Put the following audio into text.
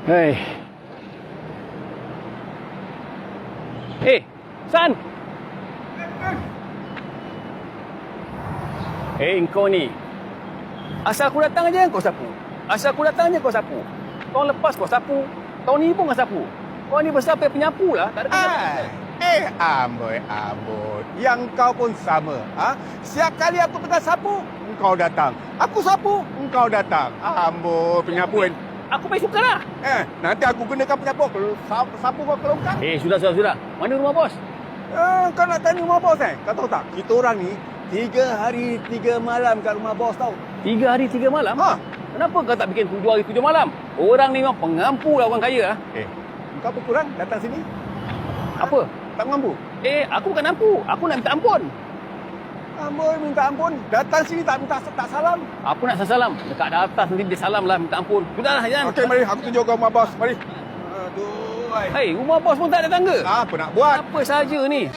Hei. San. Kau ni. Asal aku datang aja kau sapu. Tahun lepas kau sapu. Tahun ni pun kau sapu. Kau ni besar penyapu lah. Tak ada Amboi. Yang kau pun sama. Setiap kali aku pegang sapu, engkau datang. Aku sapu, engkau datang. Amboi, penyapu. Aku pergi suka lah. Nanti aku gunakan penyapu. Sapu kau kelongkang. Sudah. Mana rumah bos? Kau nak tanya rumah bos Kau tahu tak? Kita orang ni 3 hari 3 malam kat rumah bos tau. 3 hari 3 malam? Kenapa kau tak bikin 7 hari 7 malam? Orang ni memang pengampu lah, orang kaya lah. Kau berkurang datang sini. Apa? Tak mengampu? Aku bukan ampu. Aku nak minta ampun. Amboi, minta ampun. Datang sini tak minta tak salam. Apa nak salam? Dekat atas nanti dia salam lah, minta ampun. Sudahlah, jangan. Okey, mari aku tunjuk kau rumah bos. Mari. Aduh. Rumah bos pun tak ada tangga. Apa nak buat? Apa saja ni?